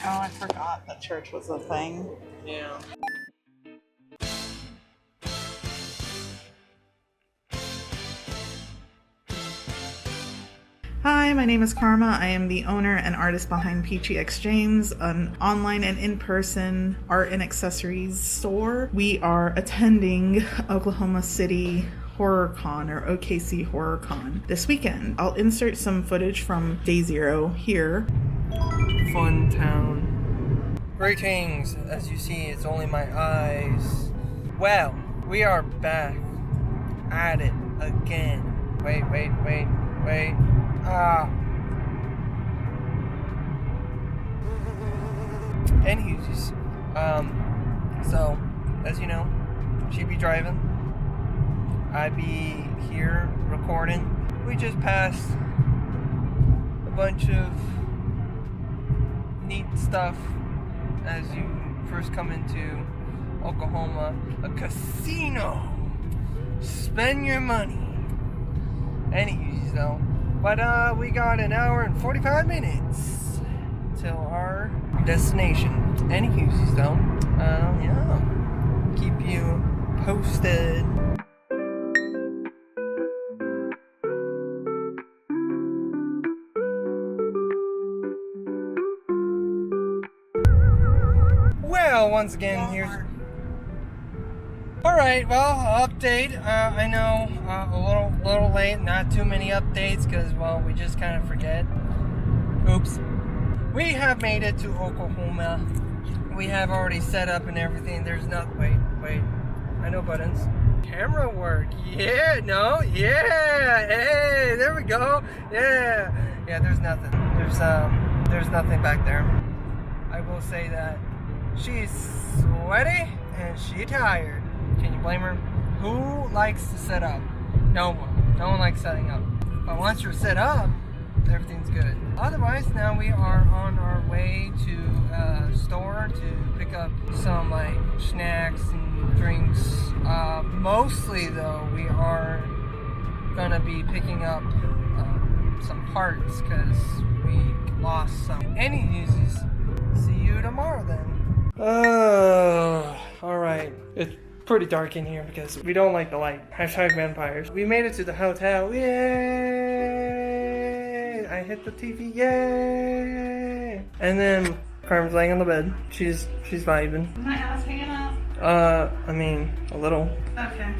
Oh, I forgot that church was a thing. Yeah. Hi, my name is Karma. I am the owner and artist behind Peachy X James, an online and in-person art and accessories store. We are attending Oklahoma City Horror Con, or OKC Horror Con, this weekend. I'll insert some footage from Day Zero here. Fun town. Greetings. As you see, it's only my eyes. Well, we are back at it again. Wait. Anyways, so, as you know, she be driving. I be here recording. We just passed a bunch of neat stuff as you first come into Oklahoma. A casino. Spend your money. Anyways, though. But we got an hour and 45 minutes till our destination. Anyways, though. Yeah. Keep you posted. Well, once again, here's... Alright, well, update. I know, a little late, not too many updates, because, well, we just kind of forget. Oops. We have made it to Oklahoma. We have already set up and everything. There's not... Wait. I know buttons. Camera work. Yeah, no, yeah. Hey, there we go. Yeah. Yeah, there's nothing. There's nothing back there. I will say that she's sweaty and she tired. Can you blame her? Who likes to set up? No one. No one likes setting up. But once you're set up, everything's good. Otherwise, now we are on our way to a store to pick up some like snacks and drinks. Mostly though, we are gonna be picking up some parts because we lost some. Anyways, see you tomorrow then. Alright. It's pretty dark in here because we don't like the light. Hashtag vampires. We made it to the hotel. Yay! I hit the TV. Yay! And then Carmen's laying on the bed. She's vibing. Is my ass hanging out? I mean, a little. Okay.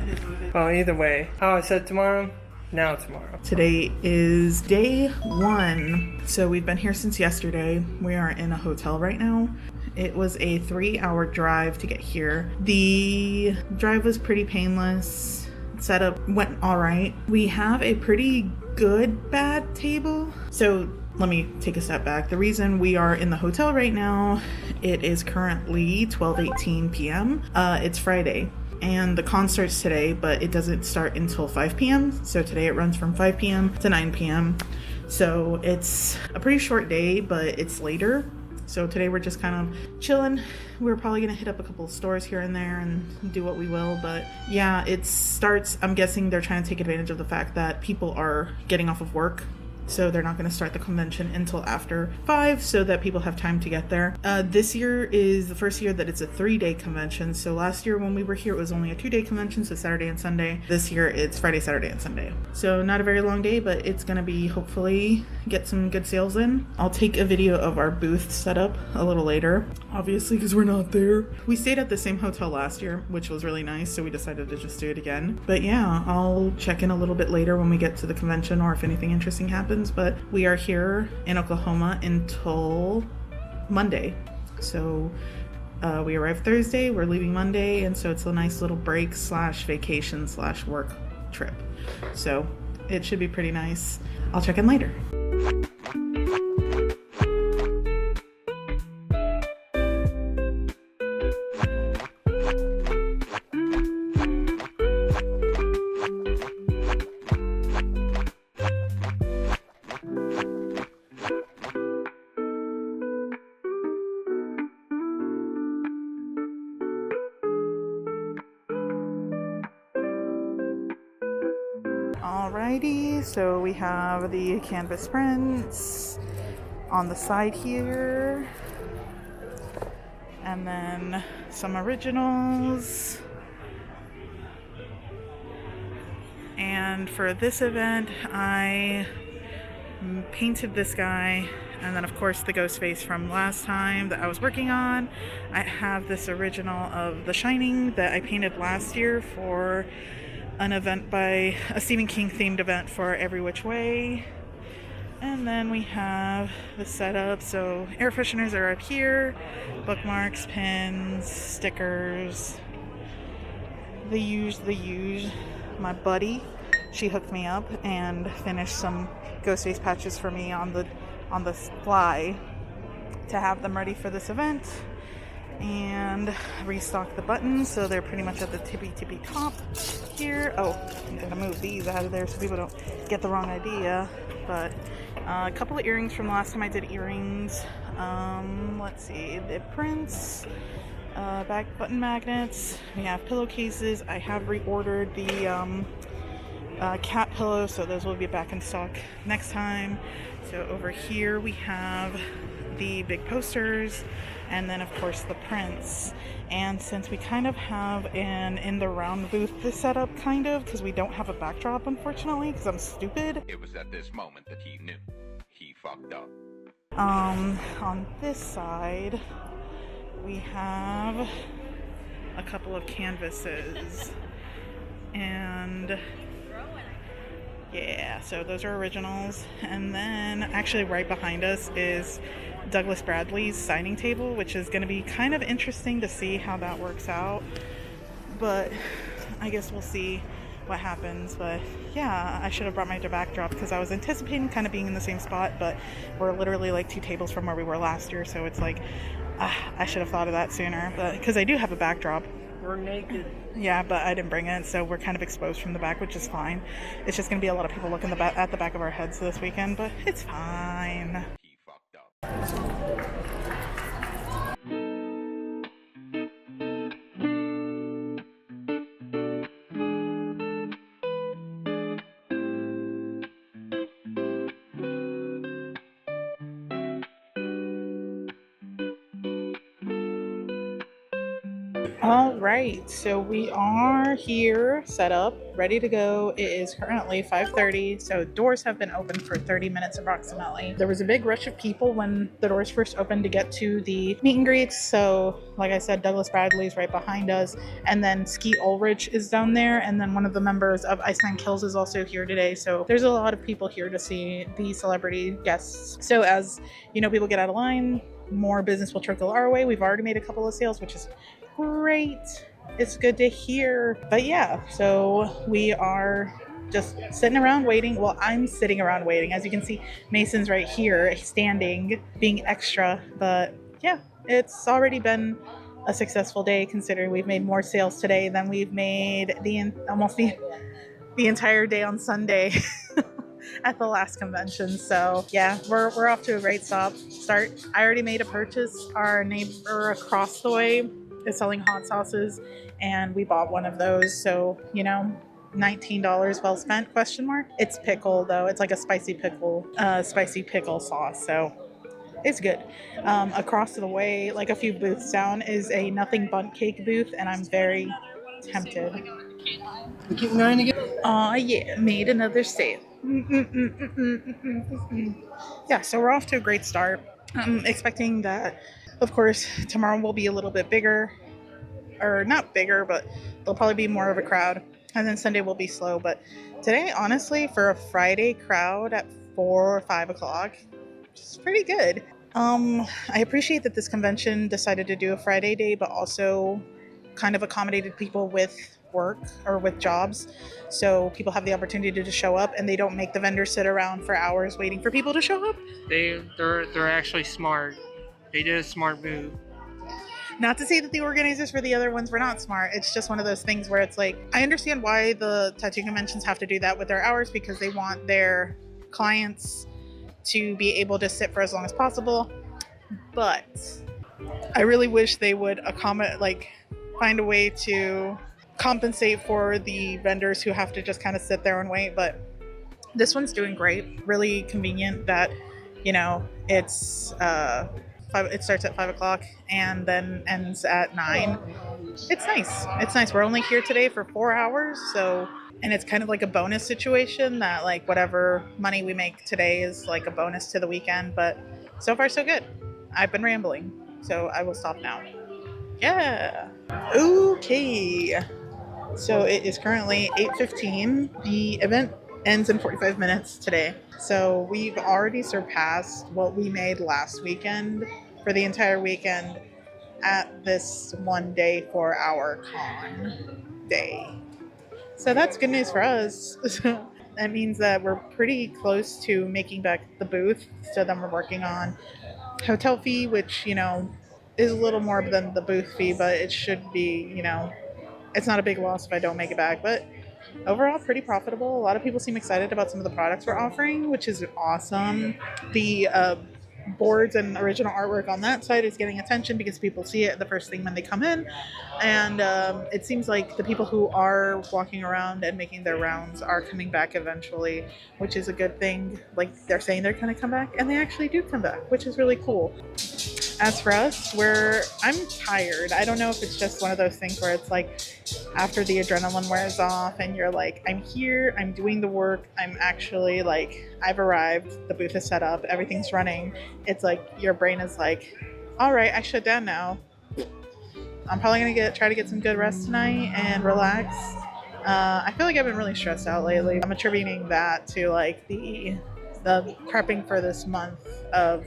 It is what it is. Well, either way. How I said tomorrow, now tomorrow. Today is day 1. So we've been here since yesterday. We are in a hotel right now. It was a 3-hour drive to get here. The drive was pretty painless. Setup went all right. We have a pretty good bad table. So let me take a step back. The reason we are in the hotel right now, it is currently 12:18 p.m. It's Friday. And the con starts today, but it doesn't start until 5 p.m. So today it runs from 5 p.m. to 9 p.m. So it's a pretty short day, but it's later. So today we're just kind of chilling. We're probably going to hit up a couple of stores here and there and do what we will. But yeah, it starts, I'm guessing they're trying to take advantage of the fact that people are getting off of work. So they're not going to start the convention until after 5 so that people have time to get there. This year is the first year that it's a 3-day convention. So last year when we were here, it was only a 2-day convention, so Saturday and Sunday. This year it's Friday, Saturday, and Sunday. So not a very long day, but it's going to be hopefully get some good sales in. I'll take a video of our booth setup a little later, obviously because we're not there. We stayed at the same hotel last year, which was really nice, so we decided to just do it again. But yeah, I'll check in a little bit later when we get to the convention or if anything interesting happens. But we are here in Oklahoma until Monday. So we arrived Thursday, we're leaving Monday, and so it's a nice little break / vacation / work trip. So it should be pretty nice. I'll check in later. Alrighty, so we have the canvas prints, on the side here. And then some originals. And for this event, I painted this guy, and then of course the ghost face from last time that I was working on. I have this original of The Shining that I painted last year for an event by a Stephen King themed event for Every Which Way. And then we have the setup. So air fresheners are up here, bookmarks, pins, stickers, the use. My buddy, she hooked me up and finished some ghost face patches for me on the fly to have them ready for this event, and restock the buttons so they're pretty much at the tippy top here. Oh, I'm gonna move these out of there so people don't get the wrong idea. But a couple of earrings from last time I did earrings. Let's see, the prints, back button magnets. We have pillowcases. I have reordered the cat pillows, so those will be back in stock next time. So over here we have the big posters, and then of course the prints. And since we kind of have an in the round booth set up, kind of, because we don't have a backdrop, unfortunately, because I'm stupid. It was at this moment that he knew he fucked up. On this side we have a couple of canvases, and yeah, so those are originals. And then actually right behind us is Douglas Bradley's signing table, which is going to be kind of interesting to see how that works out, but I guess we'll see what happens. But yeah, I should have brought my backdrop because I was anticipating kind of being in the same spot, but we're literally like 2 tables from where we were last year, so it's like I should have thought of that sooner. But because I do have a backdrop. We're naked. Yeah, but I didn't bring it, so we're kind of exposed from the back, which is fine. It's just going to be a lot of people looking at the back of our heads this weekend, but it's fine. He fucked up. All right, so we are here, set up, ready to go. It is currently 5:30, so doors have been open for 30 minutes approximately. There was a big rush of people when the doors first opened to get to the meet and greets. So like I said, Douglas Bradley's right behind us, and then Skeet Ulrich is down there, and then one of the members of Iceman Kills is also here today. So there's a lot of people here to see the celebrity guests. So as you know, people get out of line, more business will trickle our way. We've already made a couple of sales, which is great. It's good to hear. But yeah, so we are just sitting around waiting. Well, I'm sitting around waiting. As you can see, Mason's right here standing, being extra. But yeah, it's already been a successful day considering we've made more sales today than we've made almost the entire day on Sunday at the last convention. So yeah, we're off to a great start. I already made a purchase. Our neighbor across the way is selling hot sauces, and we bought one of those. So, you know, $19 well spent, question mark. It's pickle though. It's like a spicy pickle sauce. So it's good. Across the way, like a few booths down, is a Nothing Bundt Cake booth, and I'm very tempted. We keep going again. Aw, yeah, made another sale. Yeah, so we're off to a great start. I'm expecting that, of course, tomorrow will be a little bit bigger, or not bigger, but there'll probably be more of a crowd. And then Sunday will be slow. But today, honestly, for a Friday crowd at 4 or 5 o'clock, it's pretty good. I appreciate that this convention decided to do a Friday day, but also kind of accommodated people with work or with jobs. So people have the opportunity to just show up, and they don't make the vendors sit around for hours waiting for people to show up. They're actually smart. They did a smart move. Not to say that the organizers for the other ones were not smart. It's just one of those things where it's like, I understand why the tattoo conventions have to do that with their hours, because they want their clients to be able to sit for as long as possible. But I really wish they would find a way to compensate for the vendors who have to just kind of sit there and wait. But this one's doing great. Really convenient that You know, it's it starts at 5 o'clock and then ends at 9. It's nice. It's nice. We're only here today for 4 hours, so and it's kind of like a bonus situation that like whatever money we make today is like a bonus to the weekend. But so far so good. I've been rambling, so I will stop now. Yeah. Okay. So it is currently 8:15. The event ends in 45 minutes today. So we've already surpassed what we made last weekend for the entire weekend at this one day for our con day. So that's good news for us. That means that we're pretty close to making back the booth. So then we're working on hotel fee, which, you know, is a little more than the booth fee, but it should be, you know, it's not a big loss if I don't make it back. But overall, pretty profitable. A lot of people seem excited about some of the products we're offering, which is awesome. The boards and original artwork on that side is getting attention because people see it the first thing when they come in. And it seems like the people who are walking around and making their rounds are coming back eventually, which is a good thing. Like, they're saying they're going to come back, and they actually do come back, which is really cool. As for us, I'm tired. I don't know if it's just one of those things where it's like after the adrenaline wears off and you're like, I'm here, I'm doing the work, I'm actually like, I've arrived, the booth is set up, everything's running. It's like your brain is like, all right, I shut down now. I'm probably gonna try to get some good rest tonight and relax. I feel like I've been really stressed out lately. I'm attributing that to like the prepping for this month of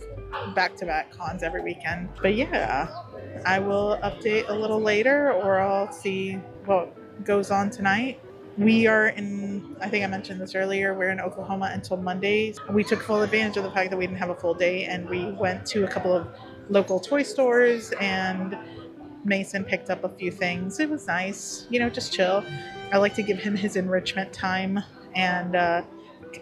back-to-back cons every weekend. But yeah, I will update a little later, or I'll see what goes on tonight. We are in, I think I mentioned this earlier, we're in Oklahoma until Monday. We took full advantage of the fact that we didn't have a full day, and we went to a couple of local toy stores, and Mason picked up a few things. It was nice, you know, just chill. I like to give him his enrichment time, and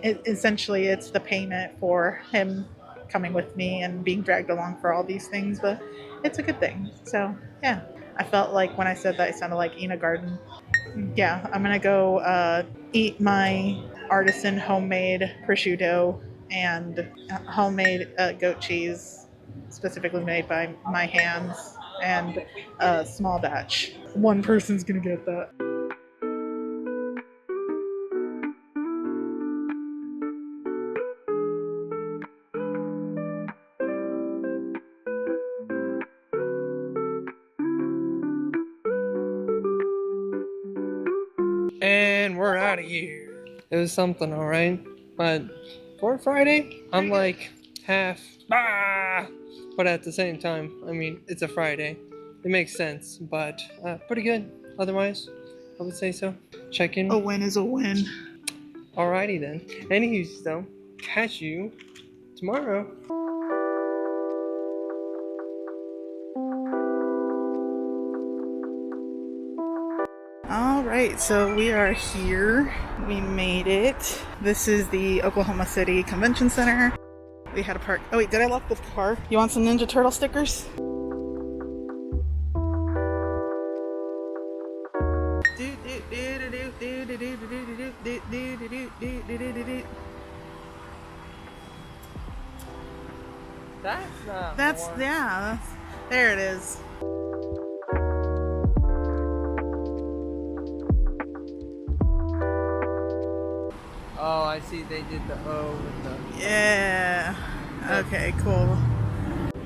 essentially it's the payment for him coming with me and being dragged along for all these things, but it's a good thing. So yeah, I felt like when I said that I sounded like Ina Garden. Yeah, I'm gonna go eat my artisan homemade prosciutto and homemade goat cheese, specifically made by my hands, and a small batch. One person's gonna get that. And we're out of here. It was something, alright? But for Friday, I'm like half, but at the same time, I mean, it's a Friday. It makes sense, but pretty good. Otherwise, I would say so. Check in. A win is a win. Alrighty then. Anywho, though, catch you tomorrow. Alright, so we are here. We made it. This is the Oklahoma City Convention Center. We had a park. Oh wait, did I lock the car? You want some Ninja Turtle stickers? That's not. There it is. Oh, I see. They did the O with the. Yeah. Okay, cool.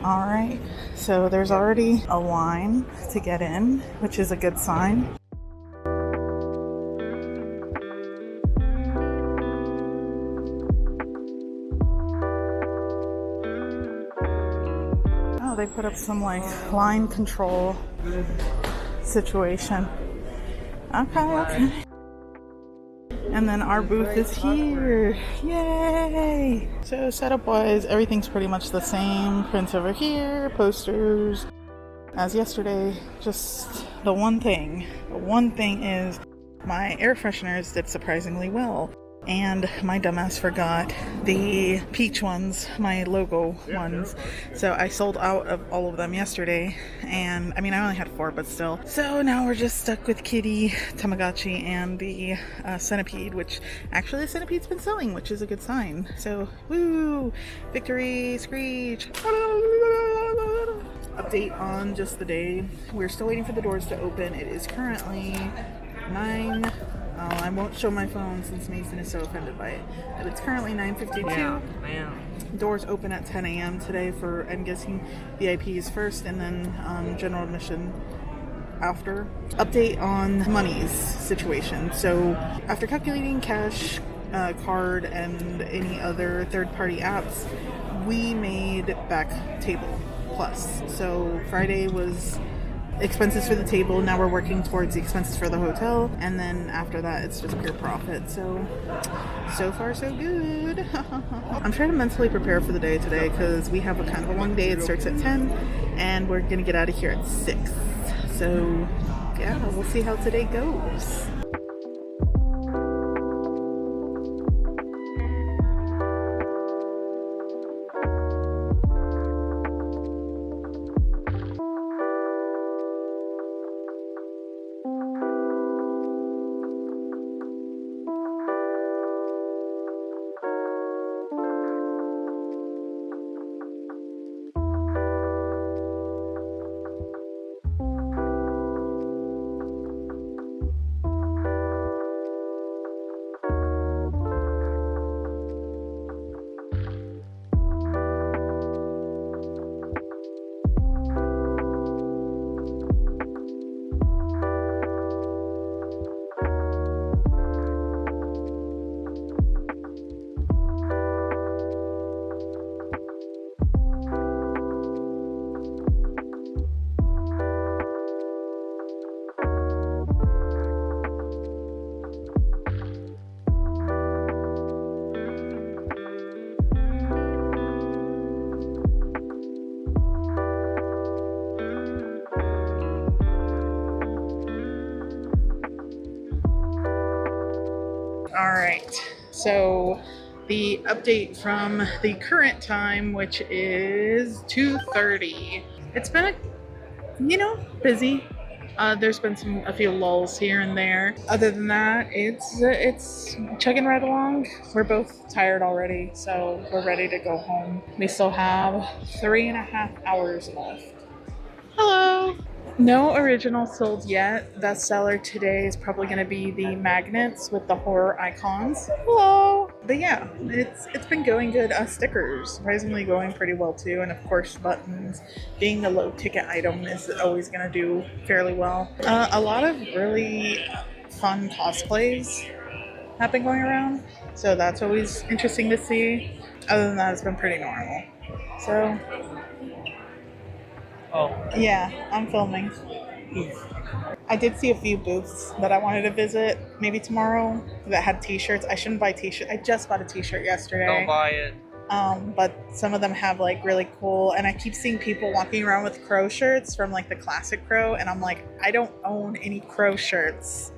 All right. So there's already a line to get in, which is a good sign. Oh, they put up some like line control situation. Okay. And then our booth is here. Yay! So setup wise, everything's pretty much the same. Prints over here, posters as yesterday. Just the one thing is my air fresheners did surprisingly well. And my dumbass forgot the peach ones, my logo ones. So I sold out of all of them yesterday. And I mean, I only had 4, but still. So now we're just stuck with Kitty, Tamagotchi, and the centipede, which actually the centipede's been selling, which is a good sign. So, woo! Victory! Screech! Update on just the day. We're still waiting for the doors to open. It is currently 9. I won't show my phone since Mason is so offended by it. But it's currently 9:52. Yeah, man. Doors open at 10 a.m. today for, I'm guessing, VIPs first and then general admission after. Update on monies situation. So after calculating cash, card, and any other third-party apps, we made back table plus. So Friday was expenses for the table. Now we're working towards the expenses for the hotel, and then after that it's just pure profit. So far so good. I'm trying to mentally prepare for the day today because we have a kind of a long day. It starts at 10 and we're gonna get out of here at 6. So yeah, we'll see how today goes. Alright, so the update from the current time, which is 2:30. It's been, busy. There's been a few lulls here and there. Other than that, it's chugging right along. We're both tired already, so we're ready to go home. We still have 3.5 hours left. Hello! No original sold yet. Bestseller today is probably going to be the magnets with the horror icons. Hello! But yeah, it's been going good. Stickers, surprisingly going pretty well too. And of course buttons, being the low ticket item, is always going to do fairly well. A lot of really fun cosplays have been going around. So that's always interesting to see. Other than that, it's been pretty normal. So Oh. yeah, I'm filming. I did see a few booths that I wanted to visit maybe tomorrow that had t-shirts. I shouldn't buy t-shirts. I just bought a t-shirt yesterday. Don't buy it. But some of them have like really cool, and I keep seeing people walking around with Crow shirts from like the classic Crow, and I'm like, I don't own any Crow shirts.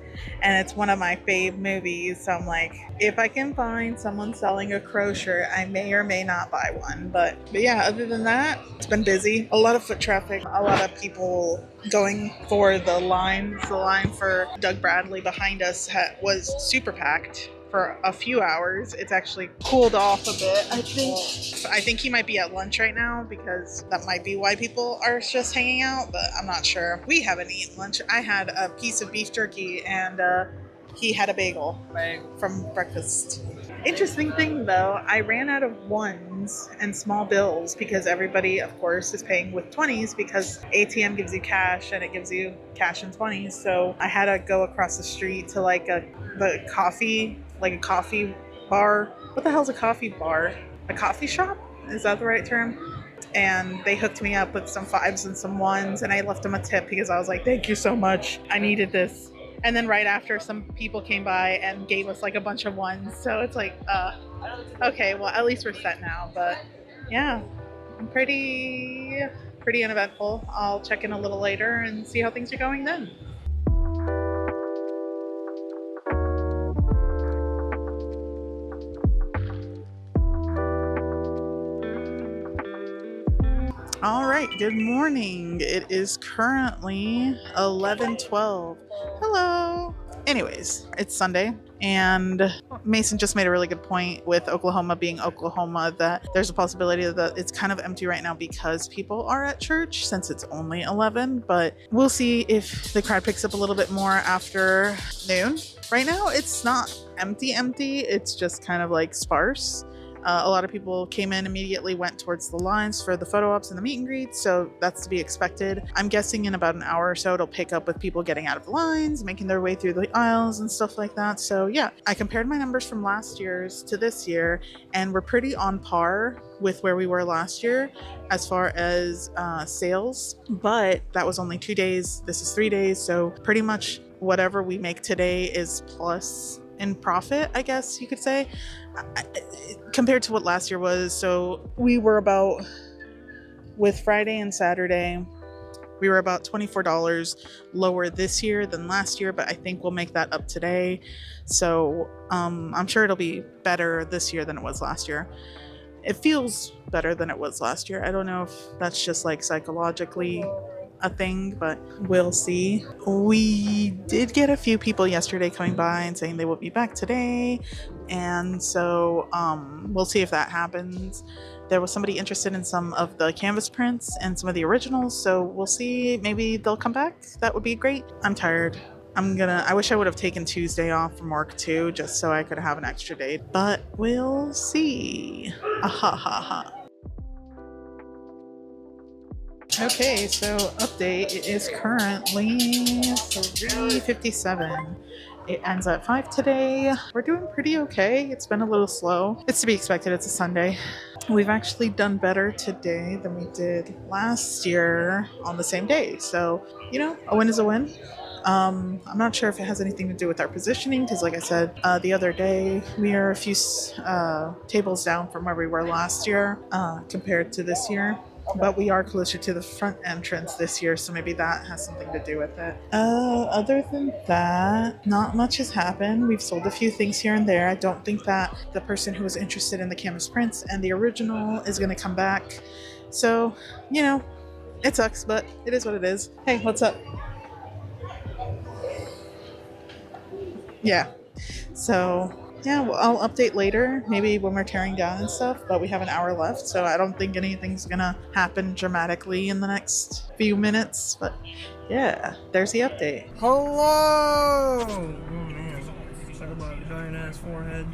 And it's one of my fave movies, so I'm like, if I can find someone selling a Crow shirt, I may or may not buy one. But yeah, other than that, it's been busy. A lot of foot traffic, a lot of people going for the line. The line for Doug Bradley behind us was super packed for a few hours. It's actually cooled off a bit, I think he might be at lunch right now, because that might be why people are just hanging out, but I'm not sure. We haven't eaten lunch. I had a piece of beef jerky and he had a bagel from breakfast. Interesting thing though, I ran out of ones and small bills because everybody, of course, is paying with 20s because ATM gives you cash and it gives you cash and 20s. So I had to go across the street to like a coffee bar. What the hell's a coffee bar? A coffee shop? Is that the right term? And they hooked me up with some 5s and some 1s, and I left them a tip because I was like, thank you so much. I needed this. And then right after, some people came by and gave us like a bunch of 1s. So it's like, okay, well, at least we're set now. But yeah, I'm pretty uneventful. I'll check in a little later and see how things are going then. right, good morning. It is currently 11:12. Hello. Anyways, it's Sunday, and Mason just made a really good point with Oklahoma being Oklahoma, that there's a possibility that it's kind of empty right now because people are at church since it's only 11, but we'll see if the crowd picks up a little bit more after noon. Right now, it's not empty, it's just kind of like sparse. A lot of people came in immediately, went towards the lines for the photo ops and the meet and greets, so that's to be expected. I'm guessing in about an hour or so it'll pick up with people getting out of the lines, making their way through the aisles and stuff like that. So yeah, I compared my numbers from last year's to this year, and we're pretty on par with where we were last year as far as sales, but that was only 2 days. This is 3 days, so pretty much whatever we make today is plus in profit, I guess you could say, compared to what last year was. So we were about, with Friday and Saturday, we were about $24 lower this year than last year, but I think we'll make that up today. So I'm sure it'll be better this year than it was last year. It feels better than it was last year. I don't know if that's just like psychologically a thing, but we'll see. We did get a few people yesterday coming by and saying they will be back today, and so we'll see if that happens. There was somebody interested in some of the canvas prints and some of the originals, so we'll see. Maybe they'll come back. That would be great. I'm tired. I wish I would have taken Tuesday off from work too, just so I could have an extra day, but we'll see. Okay, so update, it is currently 3:57. It ends at 5 today. We're doing pretty okay. It's been a little slow. It's to be expected, it's a Sunday. We've actually done better today than we did last year on the same day. So, you know, a win is a win. I'm not sure if it has anything to do with our positioning, because like I said the other day, we are a few tables down from where we were last year compared to this year. But we are closer to the front entrance this year, so maybe that has something to do with it. Other than that, not much has happened. We've sold a few things here and there. I don't think that the person who was interested in the canvas prints and the original is going to come back. So, you know, it sucks, but it is what it is. Hey, what's up? Yeah. So yeah, well, I'll update later, maybe when we're tearing down and stuff, but we have an hour left, so I don't think anything's gonna happen dramatically in the next few minutes, but yeah, there's the update. Hello! Oh man, talk about a giant ass forehead.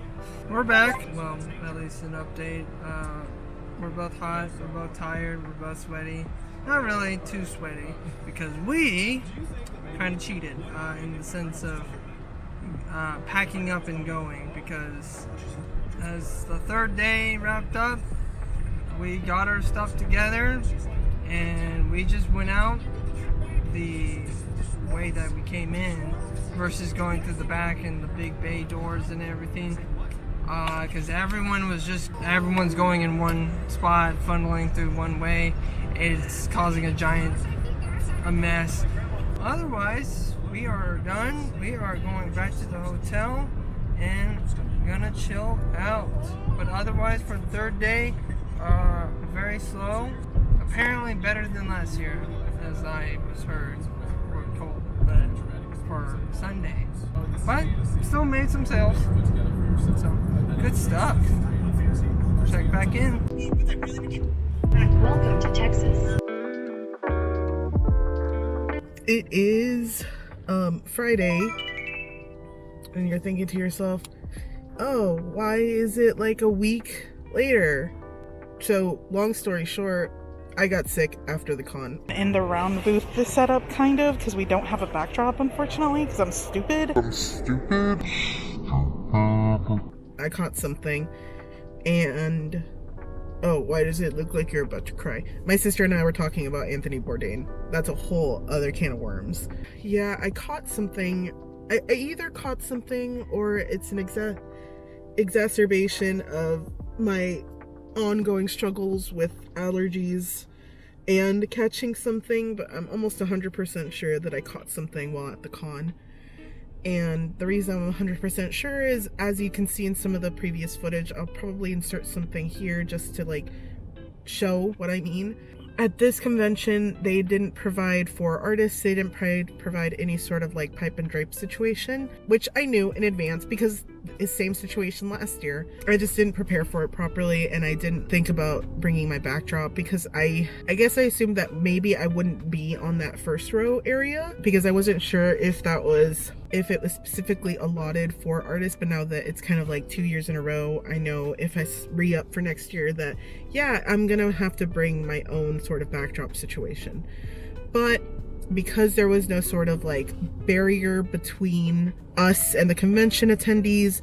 We're back, well, at least an update. We're both hot, we're both tired, we're both sweaty. Not really too sweaty, because we kind of cheated in the sense of packing up and going, because as the third day wrapped up, we got our stuff together and we just went out the way that we came in versus going through the back and the big bay doors and everything, because everyone's going in one spot, funneling through one way. It's causing a mess. Otherwise, we are done. We are going back to the hotel and gonna chill out. But otherwise, for the third day, very slow. Apparently better than last year, as I was heard or told, but for Sunday. But still made some sales. So good stuff. Check back in. Welcome to Texas. It is Friday, and you're thinking to yourself, oh, why is it like a week later? So long story short, I got sick after the con. In the round booth is set up, kind of, because we don't have a backdrop, unfortunately, because I'm stupid. I caught something, and oh, why does it look like you're about to cry? My sister and I were talking about Anthony Bourdain. That's a whole other can of worms. Yeah, I caught something. I either caught something or it's an exacerbation of my ongoing struggles with allergies and catching something, but I'm almost 100% sure that I caught something while at the con. And the reason I'm 100% sure is, as you can see in some of the previous footage, I'll probably insert something here just to like show what I mean. at this convention, they didn't provide for artists. They didn't provide any sort of like pipe and drape situation, which I knew in advance because it's same situation last year. I just didn't prepare for it properly, and I didn't think about bringing my backdrop because I guess I assumed that maybe I wouldn't be on that first row area because I wasn't sure if it was specifically allotted for artists. But now that it's kind of like 2 years in a row, I know if I re-up for next year that yeah, I'm gonna have to bring my own sort of backdrop situation. But because there was no sort of like barrier between us and the convention attendees,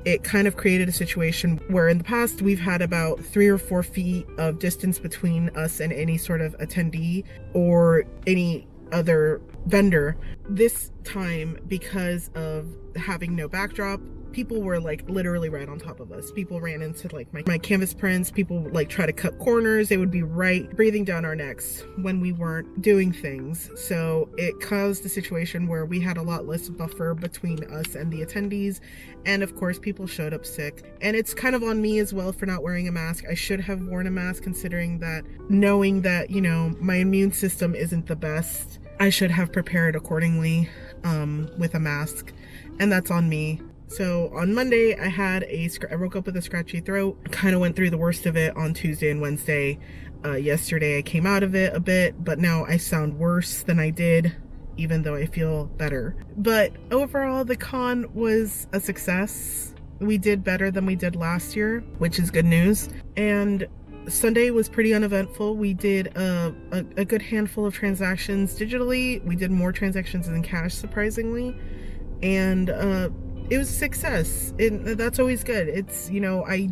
it kind of created a situation where in the past we've had about 3 or 4 feet of distance between us and any sort of attendee or any other vendor. This time, because of having no backdrop, people were like literally right on top of us. People ran into like my canvas prints. People like try to cut corners. They would be right breathing down our necks when we weren't doing things. So it caused a situation where we had a lot less buffer between us and the attendees. And of course, people showed up sick. And it's kind of on me as well for not wearing a mask. I should have worn a mask, considering that, knowing that, you know, my immune system isn't the best. I should have prepared accordingly with a mask, and that's on me. So on Monday, I woke up with a scratchy throat, kind of went through the worst of it on Tuesday and Wednesday. Yesterday, I came out of it a bit, but now I sound worse than I did, even though I feel better. But overall, the con was a success. We did better than we did last year, which is good news. And Sunday was pretty uneventful. We did a good handful of transactions digitally. We did more transactions than cash, surprisingly. And it was a success. That's always good. It's, you know, I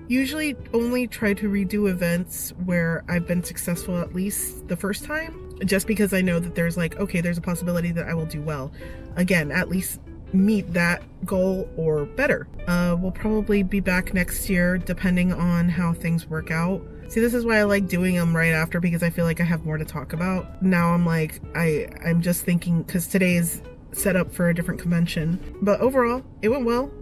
usually only try to redo events where I've been successful at least the first time, just because I know that there's like, okay, there's a possibility that I will do well. Again, at least meet that goal or better. We'll probably be back next year depending on how things work out. See, this is why I like doing them right after, because I feel like I have more to talk about. Now I'm like, I'm just thinking, because today is set up for a different convention. But overall, it went well.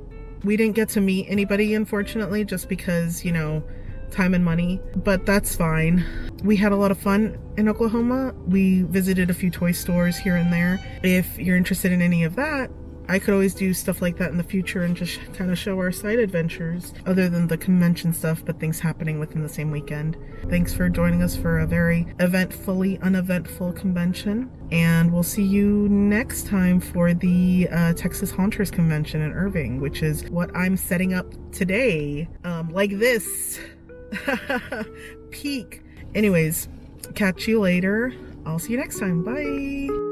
We didn't get to meet anybody, unfortunately, just because, you know, time and money, but that's fine. We had a lot of fun in Oklahoma. We visited a few toy stores here and there. If you're interested in any of that, I could always do stuff like that in the future and just kind of show our side adventures, other than the convention stuff, but things happening within the same weekend. Thanks for joining us for a very eventfully uneventful convention, and we'll see you next time for the Texas Haunters Convention in Irving, which is what I'm setting up today. Like this. Peak. Anyways, catch you later. I'll see you next time. Bye.